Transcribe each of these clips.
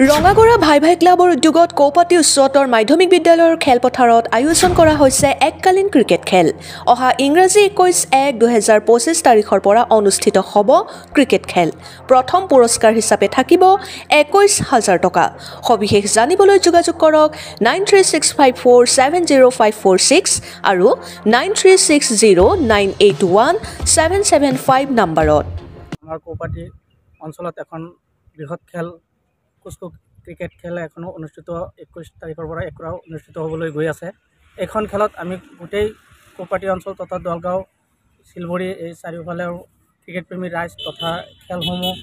ৰঙাগড়া ভাই ভাই ক্লাবৰ উদ্যোগত কৌপাতি উচ্চতৰ মাধ্যমিক বিদ্যালয়ৰ খেলপথাৰত আয়োজন কৰা হৈছে এককালীন ক্ৰিকেট খেল। অহা ইংৰাজী 21/1/2025 তাৰিখৰ পৰা অনুষ্ঠিত হ'ব ক্ৰিকেট খেল। প্ৰথম পুৰস্কাৰ হিচাপে থাকিব 21,000 টকা। সবিশেষ জানিবলৈ যোগাযোগ কৰক 9365470546 আৰু 9360981775 নম্বৰত। আমাৰ কৌপাতি অঞ্চলত এখন বৃহৎ খেল কুস্কু ক্ৰিকেট খেল এখনো অনুষ্ঠিত 21 তাৰিখৰ পৰা অনুষ্ঠিত হ'বলৈ গৈ আছে। এইখন খেলত আমি গোটেই কৌপাতি অঞ্চল তথা দলগাঁও শিলবৰী এই চাৰিওফালে ক্ৰিকেট প্ৰেমী ৰাইজ তথা খেলসমূহ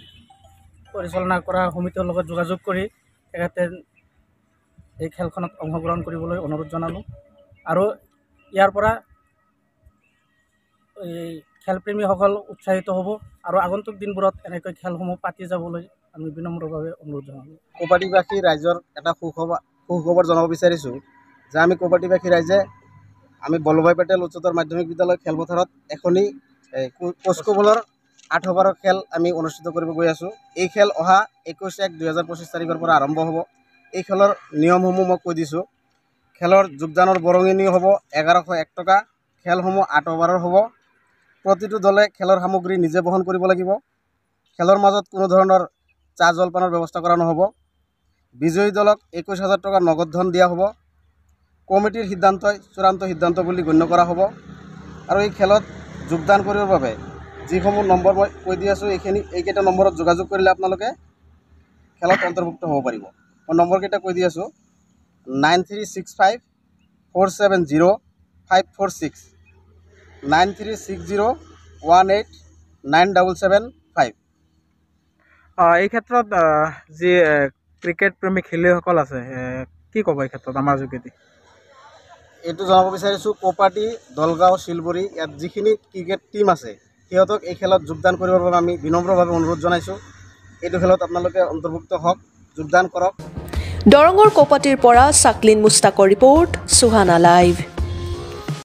পৰিচালনা কৰা সমিতিৰ লগত যোগাযোগ কৰি তেখেতে এই খেলখনত অংশগ্ৰহণ কৰিবলৈ অনুৰোধ জনালোঁ আৰু ইয়াৰ পৰা এই খেলপ্ৰেমীসকল উৎসাহিত হ'ব আৰু আগন্তুক দিনবোৰত এনেকৈ খেলসমূহ পাতি যাবলৈ আমি বিনম্ৰভাৱে অনুৰোধ জনালোঁ। কৌপাতিবাসী ৰাইজৰ এটা সুখবৰ জনাব বিচাৰিছোঁ যে আমি কৌপাতিবাসী ৰাইজে আমি বল্লভাই পেটেল উচ্চতৰ মাধ্যমিক বিদ্যালয় খেলপথাৰত এখনি কুস্কু বলৰ 8 অভাৰৰ খেল আমি অনুষ্ঠিত কৰিব গৈ আছোঁ। এই খেল অহা 21/1/2025 তাৰিখৰ পৰা আৰম্ভ হ'ব। এই খেলৰ নিয়মসমূহ মই কৈ দিছোঁ। খেলৰ যোগদানৰ বৰঙণি হ'ব 1101 টকা। খেলসমূহ 8 অভাৰৰ হ'ব। প্ৰতিটো দলে খেলৰ সামগ্ৰী নিজে বহন কৰিব লাগিব। খেলৰ মাজত কোনো ধৰণৰ চাহ জলপানৰ ব্যৱস্থা কৰা নহ'ব। বিজয়ী দলক 21,000 টকা নগদ ধন দিয়া হ'ব। কমিটিৰ সিদ্ধান্তই চূড়ান্ত সিদ্ধান্ত বুলি গণ্য কৰা হ'ব আৰু এই খেলত যোগদান কৰিবৰ বাবে যিসমূহ নম্বৰ মই কৈ দি আছোঁ এইকেইটা নম্বৰত যোগাযোগ কৰিলে আপোনালোকে খেলত অন্তৰ্ভুক্ত হ'ব পাৰিব। মই নম্বৰকেইটা কৈ দি আছোঁ 9365470546 9360189775। এই ক্ষেত্ৰত যি ক্ৰিকেট প্ৰেমী খেলুৱৈসকল আছে কি ক'ব এই ক্ষেত্ৰত আমাৰ যোগেদি? এইটো জনাব বিচাৰিছোঁ কৌপাতি দলগাঁও শিলবৰী ইয়াত যিখিনি ক্ৰিকেট টীম আছে সিহঁতক এই খেলত যোগদান কৰিবৰ বাবে আমি বিনম্ৰভাৱে অনুৰোধ জনাইছোঁ। এইটো খেলত আপোনালোকে অন্তৰ্ভুক্ত হওক, যোগদান কৰক। দৰঙৰ কৌপাতিৰ পৰা চাকলিন মুস্তাকৰ ৰিপৰ্ট, সুহানা লাইভ।